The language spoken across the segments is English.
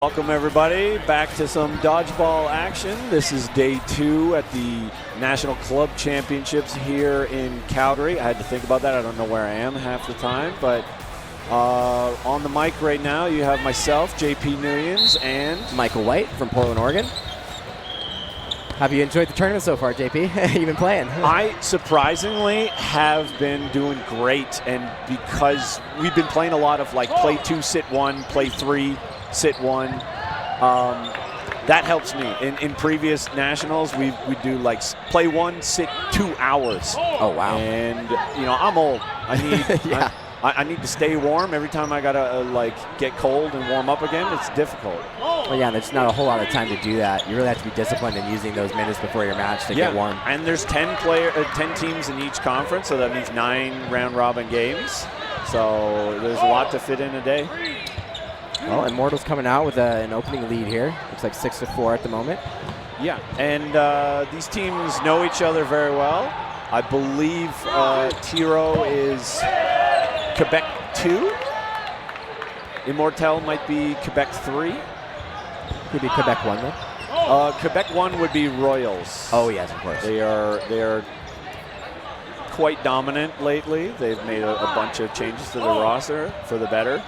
Welcome everybody back to some dodgeball action. This is day 2 at the National Club Championships here in Calgary. I had to think about that. I don't know where I am half the time, but on the mic right now you have myself, JP Nguyen's, and Michael White from Portland, Oregon. Have you enjoyed the tournament so far, JP? You've been playing. I surprisingly have been doing great, and because we've been playing a lot of like play 2, sit 1, play 3, sit 1. That helps me. In previous nationals, we do like play 1, sit 2 hours. Oh wow! And you know, I'm old. I need I need to stay warm every time I gotta like get cold and warm up again. It's difficult. Well, yeah, there's not a whole lot of time to do that. You really have to be disciplined in using those minutes before your match to get warm. And there's 10 teams in each conference, so that means 9 round-robin games. So there's a lot to fit in a day. Well, Immortels coming out with an opening lead here. Looks like 6-4 at the moment. Yeah, and these teams know each other very well. I believe Tyro is Quebec 2. Immortel might be Quebec 3. Could be Quebec 1 then. Quebec 1 would be Royals. Oh yes, of course. They are quite dominant lately. They've made a bunch of changes to their roster for the better.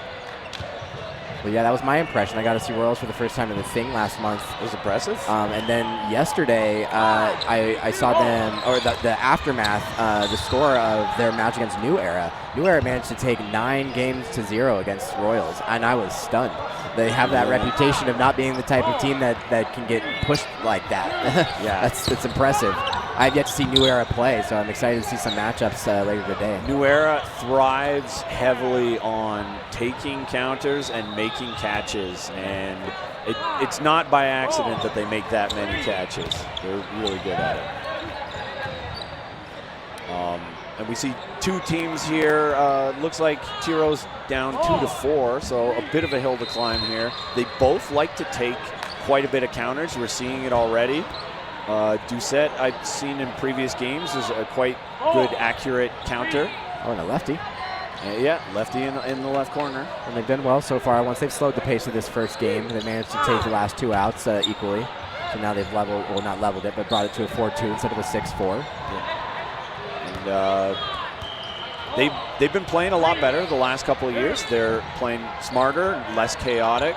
Well, yeah, that was my impression. I got to see Royals for the first time in the thing last month. It was impressive. And then yesterday, I saw them, or the aftermath, the score of their match against New Era. New Era managed to take 9-0 against Royals, and I was stunned. They have that reputation of not being the type of team that can get pushed like that. Yeah, it's impressive. I've yet to see New Era play, so I'm excited to see some matchups later today. New Era thrives heavily on taking counters and making catches, and it's not by accident that they make that many catches. They're really good at it. And we see 2 teams here. Looks like Tyro's down 2-4, so a bit of a hill to climb here. They both like to take quite a bit of counters. We're seeing it already. Doucette, I've seen in previous games, is a quite good, accurate counter. Oh, and a lefty. Yeah, lefty in the left corner. And they've done well so far. Once they've slowed the pace of this first game, they managed to take the last 2 outs equally. So now they've leveled, well, not leveled it, but brought it to a 4-2 instead of a 6-4. Yeah. And they've been playing a lot better the last couple of years. They're playing smarter, less chaotic.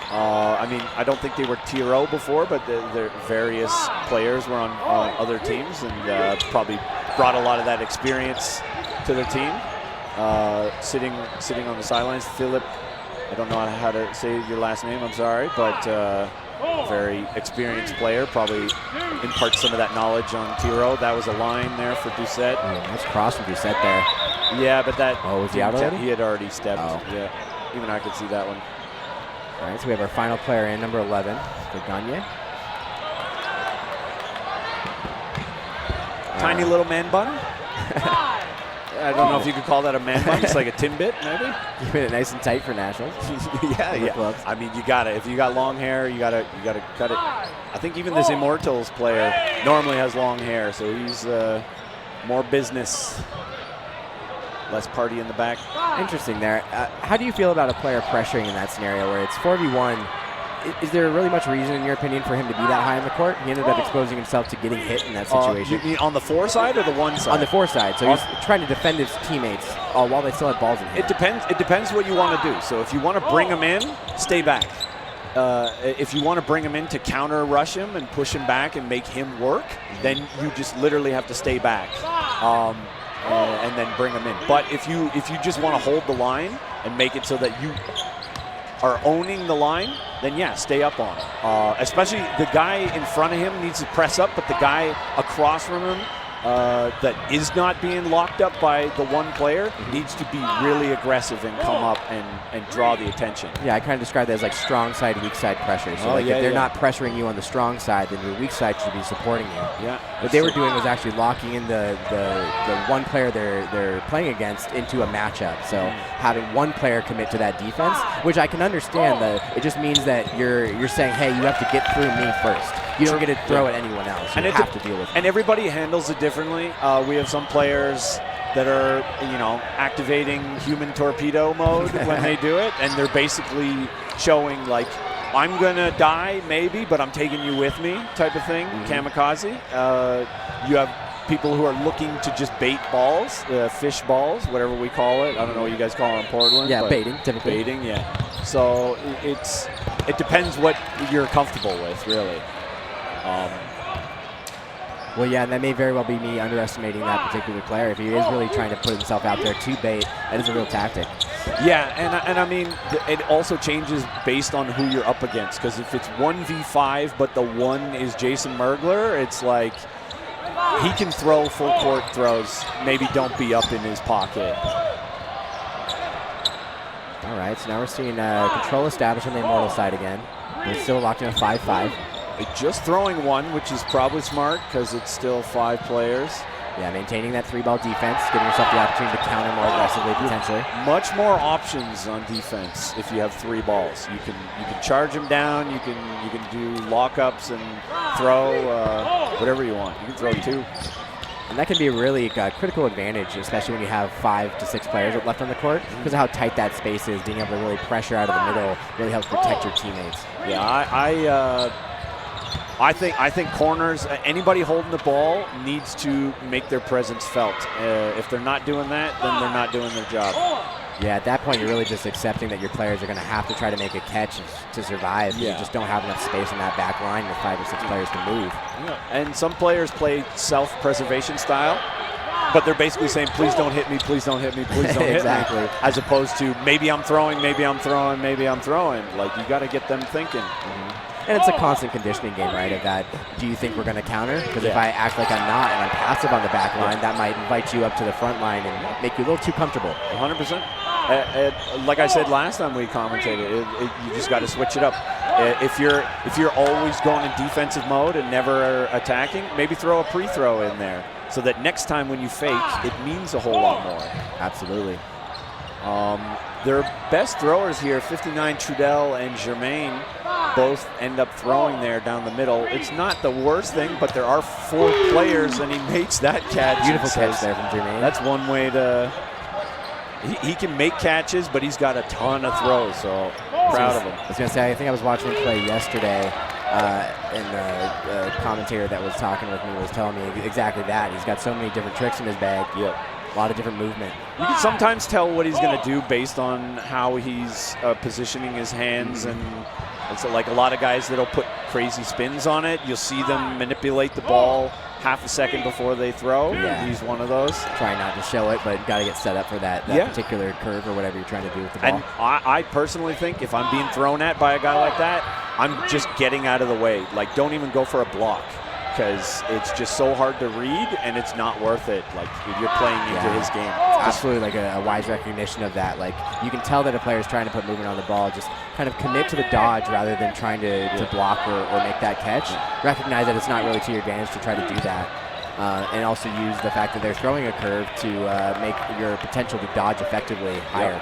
I mean, I don't think they were Tyro before, but their various players were on other teams and probably brought a lot of that experience to their team. Sitting on the sidelines, Philip, I don't know how to say your last name, I'm sorry, but very experienced player, probably imparts some of that knowledge on Tyro. That was a line there for Doucette. Nice cross from Doucette there. Yeah, but that... Oh, was he out already? He had already stepped. Oh. Yeah, even I could see that one. All right, so we have our final player in, number 11, for Gagne. Tiny little man bun. I don't know if you could call that a man bun. It's like a Timbit, maybe. Keeping it nice and tight for nationals. yeah. Gloves. I mean, you gotta. If you got long hair, you gotta cut it. I think even this Immortels player normally has long hair, so he's more business, less party in the back. Interesting there. How do you feel about a player pressuring in that scenario where it's 4v1? Is there really much reason, in your opinion, for him to be that high on the court? He ended up exposing himself to getting hit in that situation. You mean on the 4 side or the 1 side? On the 4 side. So he's trying to defend his teammates while they still have balls in hand. It depends what you want to do. So if you want to bring him in, stay back. If you want to bring him in to counter rush him and push him back and make him work, then you just literally have to stay back. And then bring them in. But if you just want to hold the line and make it so that you are owning the line, then yeah, stay up on it. Especially the guy in front of him needs to press up, but the guy across from him that is not being locked up by the one player needs to be really aggressive and come up and draw the attention. Yeah, I kind of describe that as like strong side, weak side pressure. So if they're not pressuring you on the strong side, then your weak side should be supporting you. Yeah. What they were doing was actually locking in the one player they're playing against into a matchup. So having one player commit to that defense, which I can understand. It just means that you're saying, hey, you have to get through me first. You don't get to throw at anyone else. You have to deal with it. And everybody handles it differently. We have some players that are, activating human torpedo mode when they do it, and they're basically showing like I'm going to die maybe, but I'm taking you with me type of thing, kamikaze. You have people who are looking to just bait balls, fish balls, whatever we call it. I don't know what you guys call it in Portland. Yeah, baiting, typically. Baiting, yeah. So it depends what you're comfortable with, really. Well, yeah, and that may very well be me underestimating that particular player. If he is really trying to put himself out there to bait, that is a real tactic. Yeah, and I mean, it also changes based on who you're up against. Because if it's 1v5, but the one is Jason Mergler, it's like he can throw full court throws. Maybe don't be up in his pocket. All right, so now we're seeing control established on the Immortal side again. We're still locked in a 5-5. Just throwing one, which is probably smart because it's still 5 players. Yeah, maintaining that 3-ball defense, giving yourself the opportunity to counter more aggressively potentially. Much more options on defense if you have 3 balls. You can charge them down. You can do lockups and throw whatever you want. You can throw 2. And that can be a really critical advantage, especially when you have 5 to 6 players left on the court, because of how tight that space is. Being able to really pressure out of the middle really helps protect your teammates. Yeah, I think corners, anybody holding the ball needs to make their presence felt. If they're not doing that, then they're not doing their job. Yeah, at that point, you're really just accepting that your players are going to have to try to make a catch to survive. Yeah. You just don't have enough space in that back line with 5 or 6 players to move. Yeah. And some players play self-preservation style, but they're basically saying, please don't hit me, please don't hit me, please don't hit exactly. me. As opposed to, maybe I'm throwing, maybe I'm throwing, maybe I'm throwing. Like, you got to get them thinking. And it's a constant conditioning game, right? Of that, do you think we're going to counter? Because if I act like I'm not and I'm passive on the back line, that might invite you up to the front line and make you a little too comfortable. 100%. Like I said last time we commentated, you just got to switch it up. If you're always going in defensive mode and never attacking, maybe throw a pre-throw in there so that next time when you fake, it means a whole lot more. Absolutely. Their best throwers here, 59 Trudell and Germain, both end up throwing there down the middle. It's not the worst thing, but there are 4 players, and he makes that catch. Beautiful catch there from Germain. That's one way to... He can make catches, but he's got a ton of throws, so proud of him. I was going to say, I think I was watching him play yesterday, and the commentator that was talking with me was telling me exactly that. He's got so many different tricks in his bag. Yep. A lot of different movement. You can sometimes tell what he's going to do based on how he's positioning his hands, and it's like a lot of guys that'll put crazy spins on it. You'll see them manipulate the ball half a second before they throw. Yeah. He's one of those. Try not to show it, but got to get set up for that particular curve or whatever you're trying to do with the ball. And I personally think if I'm being thrown at by a guy like that, I'm just getting out of the way. Like, don't even go for a block, because it's just so hard to read, and it's not worth it. Like, you're playing into his game. Absolutely, like a wise recognition of that. Like, you can tell that a player is trying to put movement on the ball. Just kind of commit to the dodge rather than trying to block or make that catch. Recognize that it's not really to your advantage to try to do that. And also use the fact that they're throwing a curve to make your potential to dodge effectively higher.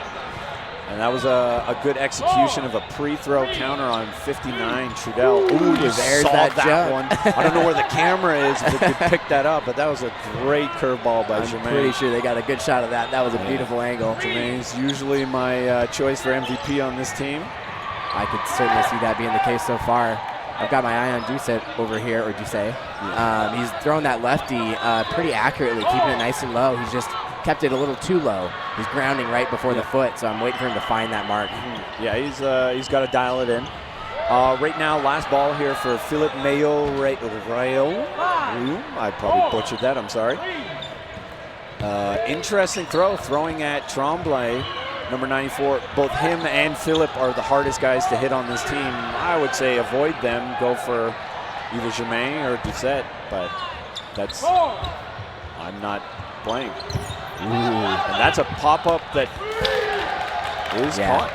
And that was a good execution of a pre-throw counter on 59 Trudell. Ooh, there's saw that one. I don't know where the camera is if it could pick that up, but that was a great curveball by Germain. I'm pretty sure they got a good shot of that. That was a beautiful angle. Germain's usually my choice for MVP on this team. I could certainly see that being the case so far. I've got my eye on Doucet over here, or Doucet. He's throwing that lefty pretty accurately, keeping it nice and low. He's just kept it a little too low. He's grounding right before the foot, so I'm waiting for him to find that mark. Yeah, he's got to dial it in. Right now, last ball here for Philippe Mayo-Rayo. I probably butchered that, I'm sorry. Interesting throw, throwing at Tremblay, number 94. Both him and Philip are the hardest guys to hit on this team. I would say avoid them, go for either Germain or Doucet, but I'm not playing. And that's a pop-up that is caught.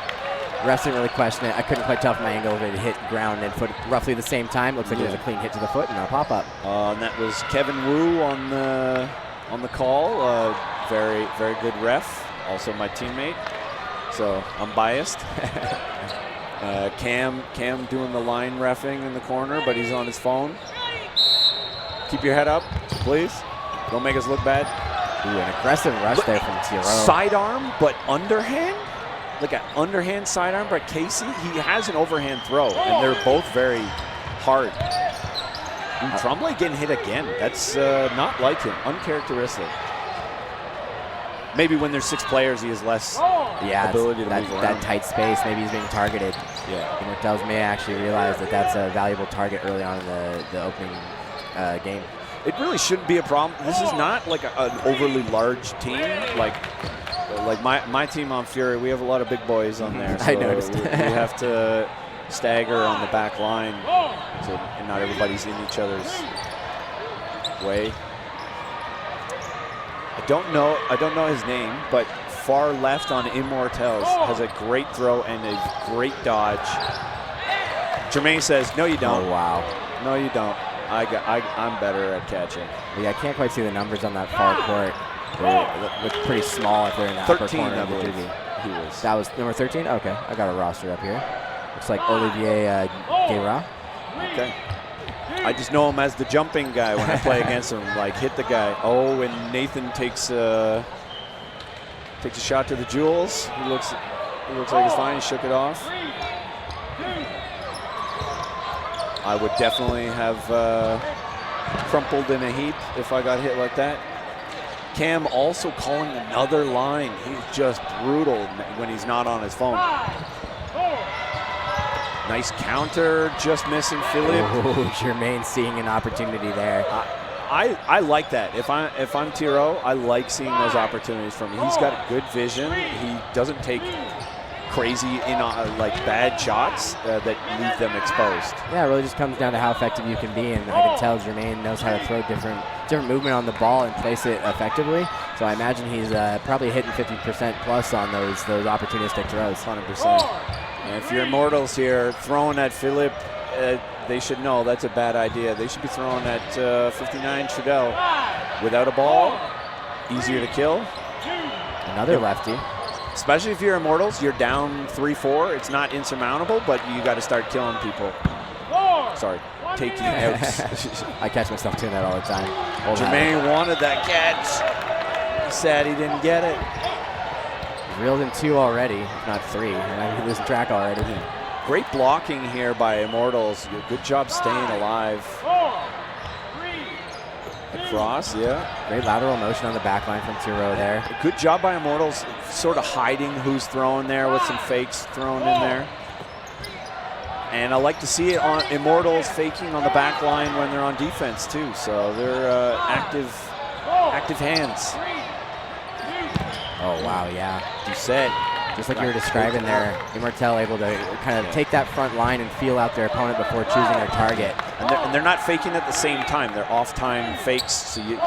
Refs didn't really question it. I couldn't quite tell from my angle if it hit ground and foot roughly the same time. Looks like it was a clean hit to the foot and a pop-up. And that was Kevin Wu on the call. Very, very good ref. Also my teammate. So I'm biased. Cam doing the line reffing in the corner, but he's on his phone. Keep your head up, please. Don't make us look bad. Ooh, an aggressive rush there from Tyro. Sidearm, but underhand? like an underhand sidearm, but Casey, he has an overhand throw, and they're both very hard. Tremblay getting hit again. That's not like him, uncharacteristic. Maybe when there's 6 players, he has less ability to move around. That tight space, maybe he's being targeted. Yeah. Immortels may actually realize that that's a valuable target early on in the opening game. It really shouldn't be a problem. This is not like an overly large team. Like my team on Fury, we have a lot of big boys on there. So I noticed. we have to stagger on the back line, and not everybody's in each other's way. I don't know his name, but far left on Immortels has a great throw and a great dodge. Jermaine says, "No, you don't." Oh wow. No, you don't. I'm better at catching. Yeah, I can't quite see the numbers on that far court. They look pretty small if they're in that upper 13, corner I of the believe juvie. he was. That was number 13? Okay, I got a roster up here. Looks like Olivier Guerra. Okay. I just know him as the jumping guy when I play against him. Like, hit the guy. Oh, and Nathan takes a shot to the jewels. He looks like he's fine. He shook it off. I would definitely have crumpled in a heap if I got hit like that. Cam also calling another line. He's just brutal when he's not on his phone. Nice counter, just missing Philip. Oh, Jermaine seeing an opportunity there. I like that. If I'm Tyro, I like seeing those opportunities from him. He's got good vision. He doesn't take crazy like bad shots that leave them exposed. Yeah, it really just comes down to how effective you can be, and I can tell Jermaine knows how to throw different movement on the ball and place it effectively. So I imagine he's probably hitting 50% plus on those opportunistic throws. 100%. And if you're Immortals here throwing at Philip, they should know that's a bad idea. They should be throwing at 59 Trudel. Without a ball, easier to kill. Another lefty. Especially if you're Immortals, you're down 3-4. It's not insurmountable, but you got to start killing people. Sorry, taking outs. I catch myself doing that all the time. Jermaine wanted that catch. He's sad he didn't get it. Reeled in 2 already, if not 3. And I'm losing track already. Great blocking here by Immortals. Good job staying alive. Across, yeah. Great lateral motion on the back line from Tyro there. Good job by Immortals, sort of hiding who's throwing there with some fakes thrown in there. And I like to see it on Immortals faking on the back line when they're on defense too. So they're active hands. Oh wow, yeah. Doucette. Just like you were describing there, Immortel able to kind of take that front line and feel out their opponent before choosing their target. And they're not faking at the same time. They're off-time fakes, so you're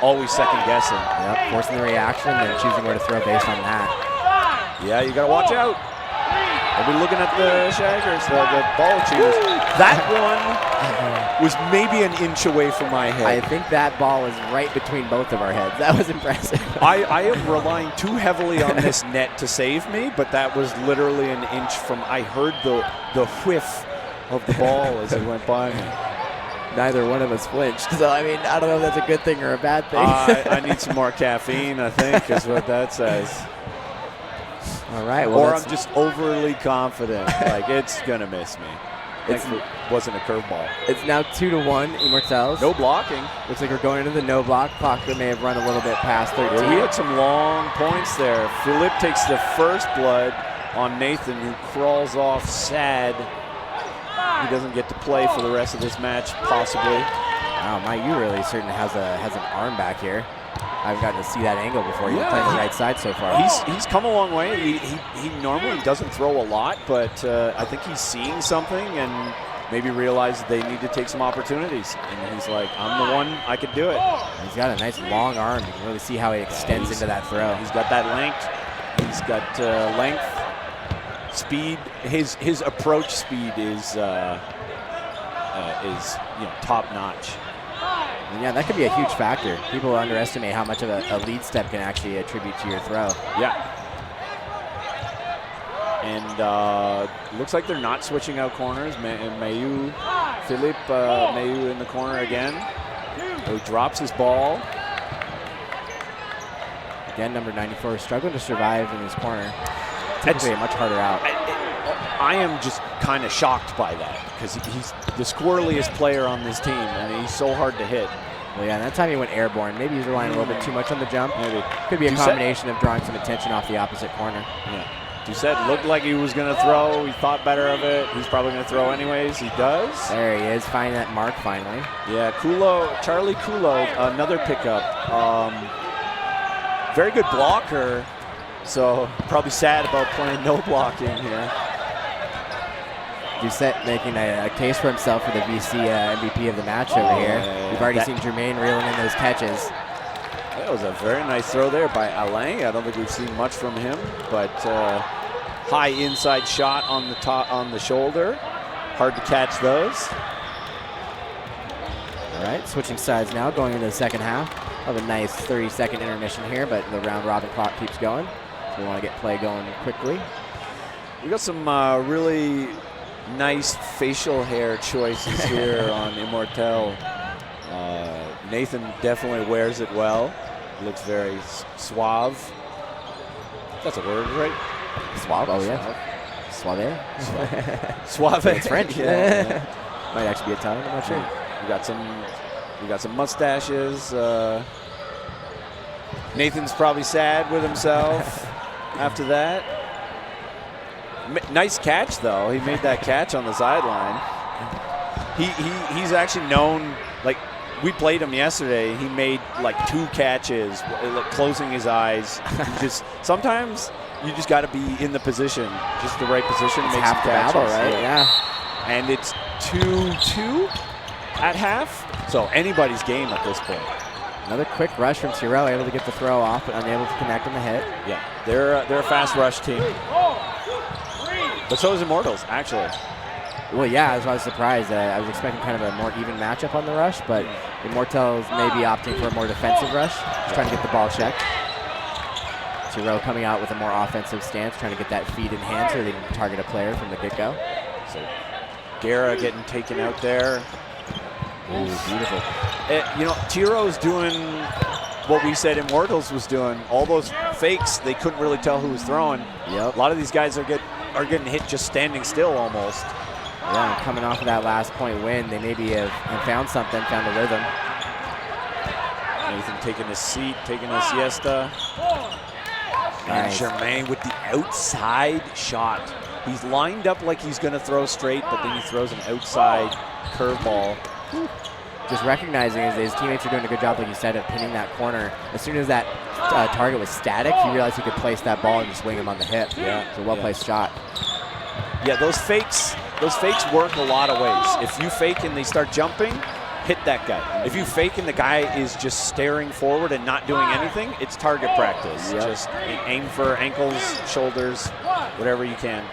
always second-guessing. Yep, forcing the reaction and then choosing where to throw based on that. Yeah, you got to watch out. I'll be looking at the shaggers, the ball cheaters. That one was maybe an inch away from my head. I think that ball is right between both of our heads. That was impressive. I am relying too heavily on this net to save me, but that was literally an inch from. I heard the whiff of the ball as it went by me. Neither one of us flinched. So, I mean, I don't know if that's a good thing or a bad thing. I need some more caffeine, I think, is what that says. All right. Well, or I'm just overly confident. Like, it's going to miss me. It wasn't a curveball. It's now 2-1, Immortels. No blocking. Looks like we're going into the no block. Clock may have run a little bit past 13. Yeah, we had some long points there. Philippe takes the first blood on Nathan, who crawls off sad. He doesn't get to play for the rest of this match, possibly. Wow, Mayu really certainly has an arm back here. I've gotten to see that angle before. He's playing the right side so far. He's come a long way. He normally doesn't throw a lot, but I think he's seeing something and maybe realized they need to take some opportunities. And he's like, I'm the one, I could do it. He's got a nice long arm. You can really see how he extends into that throw. He's got that length. He's got length, speed. His approach speed is top notch. Yeah, that could be a huge factor. People underestimate how much of a lead step can actually attribute to your throw. Yeah. And looks like they're not switching out corners. Mayu, Philippe Mayu in the corner again. Who drops his ball. Again, number 94 is struggling to survive in this corner. typically a much harder out. I am just kind of shocked by that because he's the squirreliest player on this team, and he's so hard to hit. Well, yeah, that time he went airborne. Maybe he's relying a little bit too much on the jump. Maybe. Could be a combination of drawing some attention off the opposite corner. Yeah. Doucette looked like he was going to throw. He thought better of it. He's probably going to throw anyways. He does. There he is, finding that mark finally. Yeah, Charlie Kulo, another pickup. Very good blocker, so probably sad about playing no blocking here. Doucette making a case for himself for the VC MVP of the match over here. We've already seen Jermaine reeling in those catches. That was a very nice throw there by Alain. I don't think we've seen much from him, but high inside shot on the top, on the shoulder. Hard to catch those. All right, switching sides now, going into the second half. Have a nice 30-second intermission here, but the round robin clock keeps going. So we want to get play going quickly. We got some really nice facial hair choices here on Immortel. Nathan definitely wears it well. Looks very suave. That's a word, right? Suave? Oh, yeah. Suave? Suave. It's French. Yeah. Might actually be Italian, I'm not sure. We got some mustaches. Nathan's probably sad with himself after that. Nice catch, though. He made that catch on the sideline. He's actually known, like, we played him yesterday. He made like 2 catches, like closing his eyes. Sometimes you just got to be in the position, just the right position. It's make half some the catches. battle, right? Yeah. And it's 2-2 at half, so anybody's game at this point. Another quick rush from Tyro, able to get the throw off, but unable to connect on the hit. Yeah, they're a fast rush team. But so is Immortals, actually. Well, yeah, I was surprised. I was expecting kind of a more even matchup on the rush, but Immortels may be opting for a more defensive rush, just trying to get the ball checked. Tyro coming out with a more offensive stance, trying to get that feed in hand so they can target a player from the get-go. So Guerra getting taken out there. Ooh, beautiful. Tyro's doing what we said Immortals was doing. All those fakes, they couldn't really tell who was throwing. Yep. A lot of these guys are getting hit just standing still almost. Yeah, and coming off of that last point win, they maybe have found something, found a rhythm. Nathan taking his seat, taking a siesta. Nice. And Germain with the outside shot. He's lined up like he's going to throw straight, but then he throws an outside curveball. Just recognizing his teammates are doing a good job, like you said, of pinning that corner. As soon as that target was static, he realized he could place that ball and just swing him on the hip. Yeah. It's a well-placed shot. Yeah, those fakes work a lot of ways. If you fake and they start jumping, hit that guy. If you fake and the guy is just staring forward and not doing anything, it's target practice. Yep. Just aim for ankles, shoulders, whatever you can.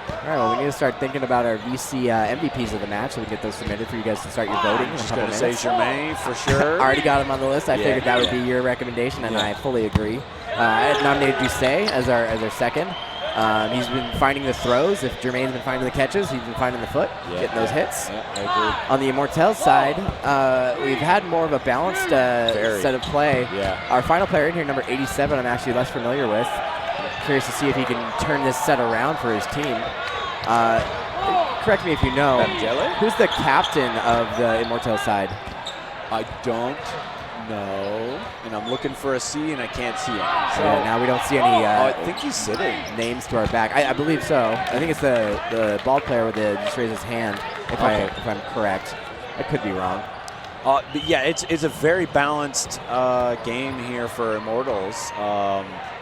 All right, well, we need to start thinking about our VC MVPs of the match so we can get those submitted for you guys to start your voting in a Just couple going to minutes. say Germain for sure. Already got him on the list. I figured that would be yeah. your recommendation, and Yeah. I fully agree. I had nominated Doucette as our second. He's been finding the throws. If Jermaine's been finding the catches, he's been finding the foot, getting those hits. Yeah, I agree. On the Immortels side, we've had more of a balanced set of play. Yeah. Our final player in here, number 87, I'm actually less familiar with. Curious to see if he can turn this set around for his team. Correct me if you know. Who's the captain of the Immortels side? I don't know. And I'm looking for a C and I can't see it. So now we don't see any I think he's sitting. names to our back. I believe so. I think it's the ball player with the just raise his hand, if I'm correct. I could be wrong. But yeah, it's a very balanced game here for Immortals.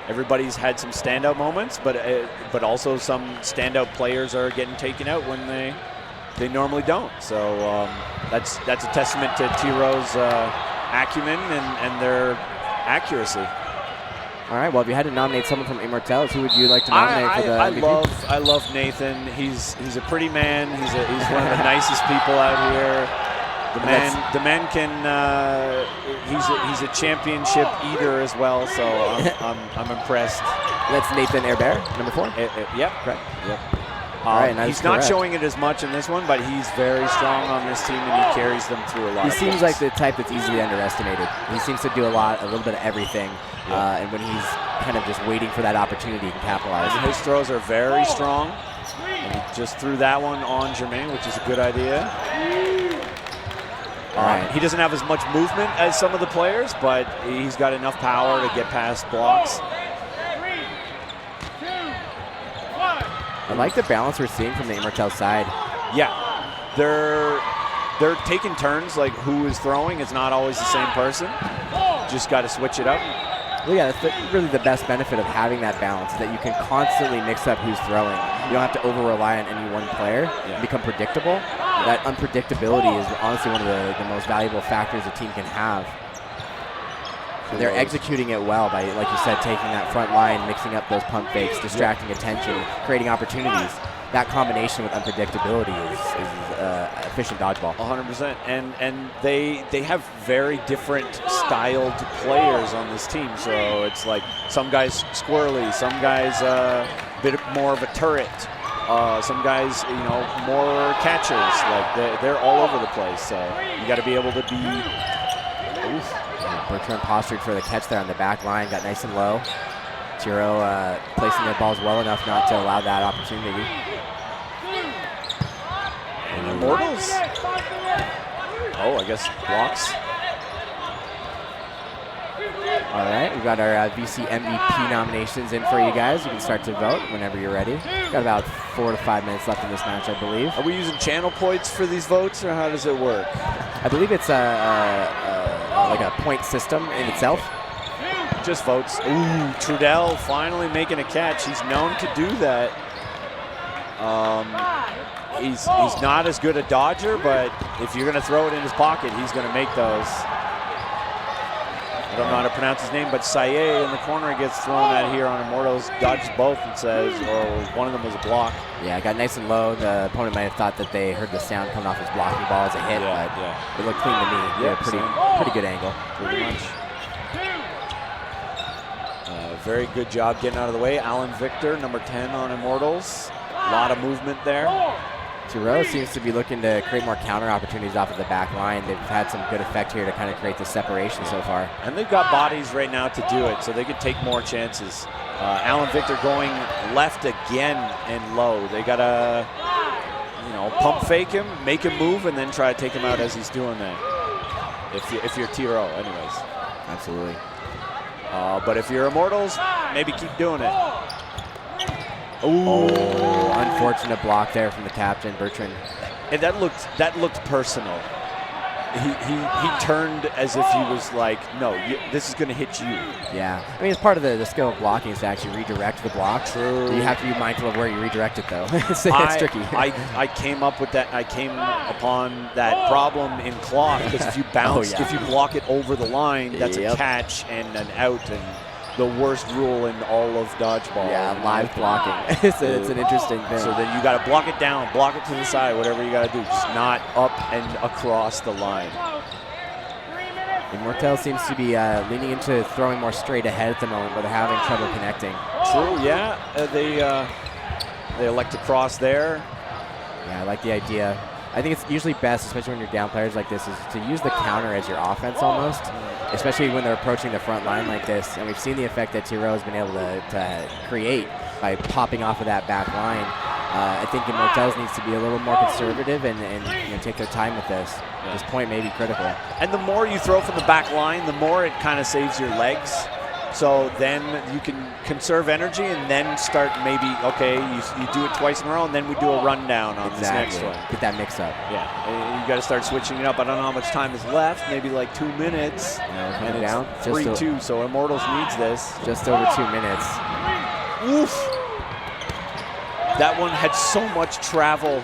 Everybody's had some standout moments, but also some standout players are getting taken out when they normally don't. So that's a testament to Tyro's acumen and their accuracy. All right. Well, if you had to nominate someone from Immortels, who would you like to nominate for the MVP? I love Nathan. He's a pretty man. He's one of the nicest people out here. The man can. He's a championship eater as well. So I'm impressed. That's Nathan Herbert, number 4. Yep. Correct. Yep. All right, he's not showing it as much in this one, but he's very strong on this team, and he carries them through a lot. He seems like the type that's easily underestimated. He seems to do a little bit of everything. And when he's kind of just waiting for that opportunity to capitalize. And his throws are very strong. And he just threw that one on Jermaine, which is a good idea. All right. He doesn't have as much movement as some of the players, but he's got enough power to get past blocks. I like the balance we're seeing from the Immortels side. Yeah, they're taking turns, like who is throwing. It's not always the same person. Just got to switch it up. Well, yeah, that's really the best benefit of having that balance, is that you can constantly mix up who's throwing. You don't have to over-rely on any one player and become predictable. That unpredictability is honestly one of the most valuable factors a team can have. So they're executing it well by, like you said, taking that front line, mixing up those pump fakes, distracting attention, creating opportunities. That combination with unpredictability is efficient dodgeball. 100%. And they have very different styled players on this team. So it's like some guys squirrely, some guys a bit more of a turret, some guys, you know, more catchers. Like they're all over the place. So you got to be able to be. Oof. Bertrand postured for the catch there on the back line, got nice and low. Tyro placing their balls well enough not to allow that opportunity. And Immortels. Oh, I guess blocks. All right, we've got our VC MVP nominations in for you guys. You can start to vote whenever you're ready. Got about 4 to 5 minutes left in this match, I believe. Are we using channel points for these votes, or how does it work? I believe it's like a point system in itself. Just votes. Ooh, Trudell finally making a catch. He's known to do that. He's not as good a dodger, but if you're going to throw it in his pocket, he's going to make those. I don't know how to pronounce his name, but Saye in the corner gets thrown at here on Immortals, dodges both and says, or one of them was a block. Yeah, it got nice and low. The opponent might have thought that they heard the sound coming off his blocking ball as a hit, but it looked clean to me. Yeah, pretty good angle. Pretty much. Very good job getting out of the way. Alan Victor, number 10 on Immortals. A lot of movement there. Tyro seems to be looking to create more counter opportunities off of the back line. They've had some good effect here to kind of create the separation so far. And they've got bodies right now to do it, so they could take more chances. Alan Victor going left again and low. They got to, you know, pump fake him, make him move, and then try to take him out as he's doing that. If you're Tyro, anyways. Absolutely. But if you're Immortals, maybe keep doing it. Ooh. Oh, unfortunate block there from the captain, Bertrand. And that looked personal. He turned as if he was like, no, this is going to hit you. Yeah. I mean, it's part of the skill of blocking is to actually redirect the block. True. You have to be mindful of where you redirect it, though. it's tricky. I came up with that. I came upon that problem in cloth because if you bounce, if you block it over the line, that's a catch and an out, and the worst rule in all of dodgeball. Yeah, live blocking. it's an interesting thing. So then you got to block it down, block it to the side, whatever you got to do, just not up and across the line. Immortels seems to be leaning into throwing more straight ahead at the moment, but they're having trouble connecting. True, yeah. They elect to cross there. Yeah, I like the idea. I think it's usually best, especially when you're down players like this, is to use the counter as your offense almost, especially when they're approaching the front line like this. And we've seen the effect that Tyro has been able to create by popping off of that back line. I think Immortels needs to be a little more conservative and you know, take their time with this. This point may be critical. And the more you throw from the back line, the more it kind of saves your legs. So then you can conserve energy and then start maybe, okay, you do it twice in a row and then we do a rundown on this next one. Get that mix up. Yeah, you got to start switching it up. I don't know how much time is left, maybe like 2 minutes. And it's down. 3-2, so Immortals needs this. Just over 2 minutes. Oof. That one had so much travel.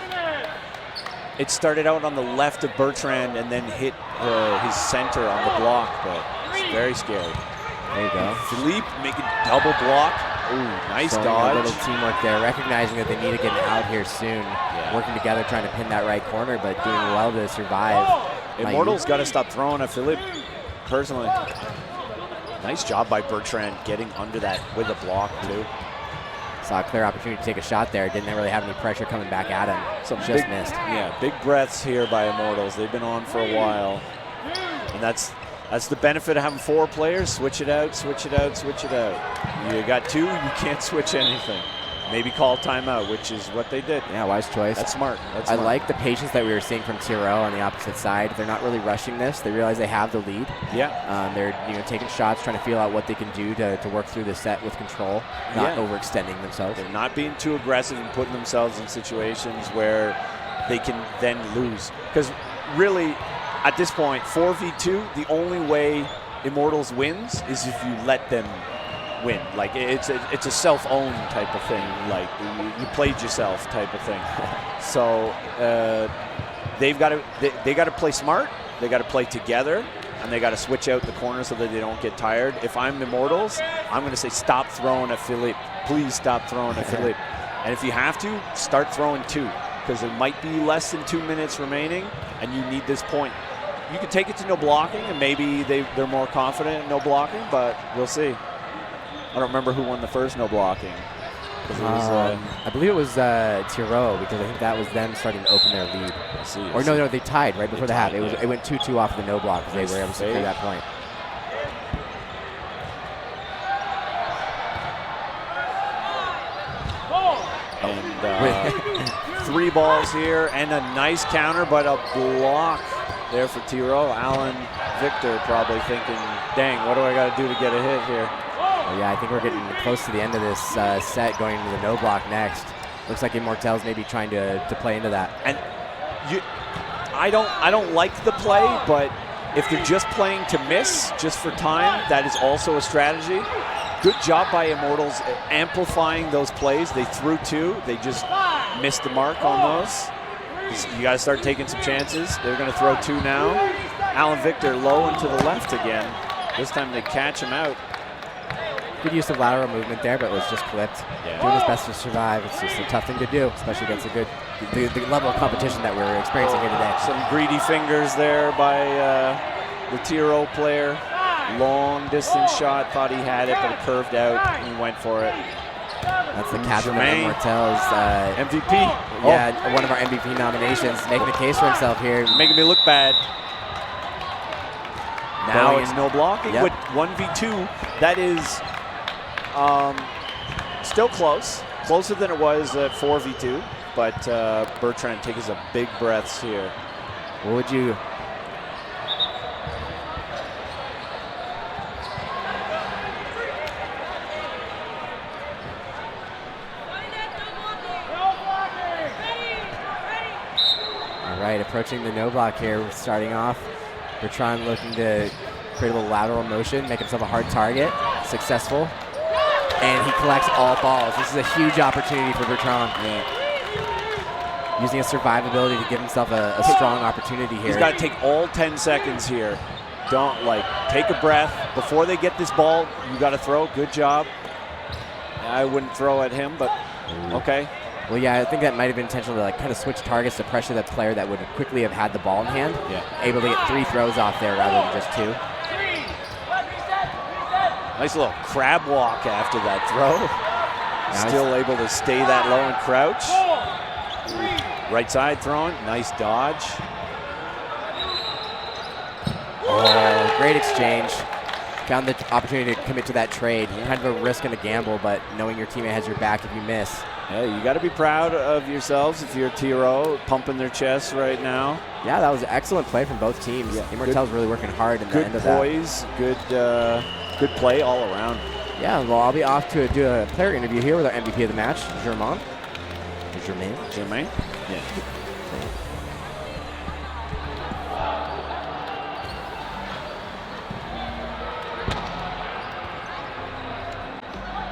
It started out on the left of Bertrand and then hit his center on the block, but it's very scary. There you go. Philippe making double block. Ooh, nice dodge. A little teamwork there, recognizing that they need to get out here soon. Working together, trying to pin that right corner, but doing well to survive. Immortals got to stop throwing at Philippe, personally. Nice job by Bertrand getting under that with a block, too. Saw a clear opportunity to take a shot there. Didn't really have any pressure coming back at him. Just missed. Yeah, big breaths here by Immortals. They've been on for a while. And that's That's the benefit of having 4 players. Switch it out, switch it out, switch it out. You got 2, you can't switch anything. Maybe call timeout, which is what they did. Yeah, wise choice. That's smart. I like the patience that we were seeing from Tyro on the opposite side. They're not really rushing this. They realize they have the lead. Yeah. They're taking shots, trying to feel out what they can do to work through the set with control, not overextending themselves. They're not being too aggressive and putting themselves in situations where they can then lose. Because really, at this point, 4v2, the only way Immortals wins is if you let them win. Like it's a self-own type of thing. Like you played yourself type of thing. So they've got to play smart. They got to play together, and they got to switch out the corners so that they don't get tired. If I'm Immortals, I'm going to say stop throwing at Philippe. Please stop throwing at Philippe. And if you have to, start throwing 2, because it might be less than 2 minutes remaining, and you need this point. You can take it to no blocking, and maybe they're more confident in no blocking, but we'll see. I don't remember who won the first no blocking. It was, I believe it was Tyro, because I think that was them starting to open their lead. Or no, they tied right before the half. It went 2-2 off the no block because they were able to secure that point. And 3 balls here and a nice counter, but a block there for Tyro. Alan Victor probably thinking, dang, what do I got to do to get a hit here? Well, yeah, I think we're getting close to the end of this set, going into the no block next. Looks like Immortels maybe trying to play into that. And I don't like the play, but if they're just playing to miss, just for time, that is also a strategy. Good job by Immortals amplifying those plays. They threw 2. They just missed the mark on those. You got to start taking some chances. They're going to throw 2 now. Alan Victor low and to the left again. This time they catch him out. Good use of lateral movement there, but was just clipped. Yeah. Doing his best to survive. It's just a tough thing to do, especially against the level of competition that we're experiencing here today. Some greedy fingers there by the Tyro player. Long distance shot, thought he had it, but it curved out and he went for it. That's the captain of Immortels. MVP. Yeah, one of our MVP nominations, making a case for himself here. Making me look bad. Now it's no blocking Yep. with 1v2. That is still close. Closer than it was at 4v2. But Bertrand taking some big breaths here. What would you... All right, approaching the no block here, starting off. Bertrand looking to create a little lateral motion, make himself a hard target. Successful. And he collects all balls. This is a huge opportunity for Bertrand. Yeah. Using his survivability to give himself a strong opportunity here. He's got to take all 10 seconds here. Don't, take a breath. Before they get this ball, you got to throw. Good job. I wouldn't throw at him, but okay. Well, yeah, I think that might have been intentional to kind of switch targets to pressure that player that would quickly have had the ball in hand. Yeah. Able to get 3 throws off there rather than just 2. Nice little crab walk after that throw. Nice. Still able to stay that low and crouch. Right side throwing, nice dodge. Oh, great exchange. Found the opportunity to commit to that trade. Kind of a risk and a gamble, but knowing your teammate has your back if you miss. Yeah, you got to be proud of yourselves if you're Tyro, pumping their chests right now. Yeah, that was an excellent play from both teams. Yeah, Immortels really working hard in the end of that. Good poise, good play all around. Yeah, well, I'll be off to do a player interview here with our MVP of the match, Germain. Yeah.